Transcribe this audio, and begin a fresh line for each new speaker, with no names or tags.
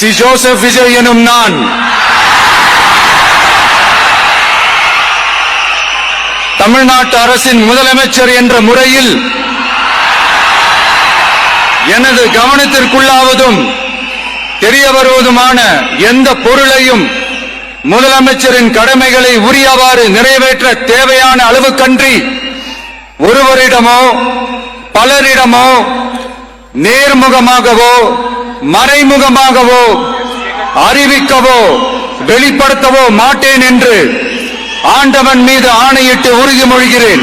C Joseph Vijay எனும் நான் தமிழ்நாட்டு அரசின் முதலமைச்சர் என்ற முறையில் எனது கவனத்திற்குள்ளாவதும் தெரிய வருவதுமான எந்த பொருளையும் முதலமைச்சரின் கடமைகளை உரியவாறு நிறைவேற்ற தேவையான அளவுக்கன்றி ஒருவரிடமோ பலரிடமோ நேர்முகமாகவோ மறைமுகமாகவோ அறிவிக்கவோ வெளிப்படுத்தவோ மாட்டேன் என்று ஆண்டவன் மீது ஆணையிட்டு உறுதிமொழிகிறேன்.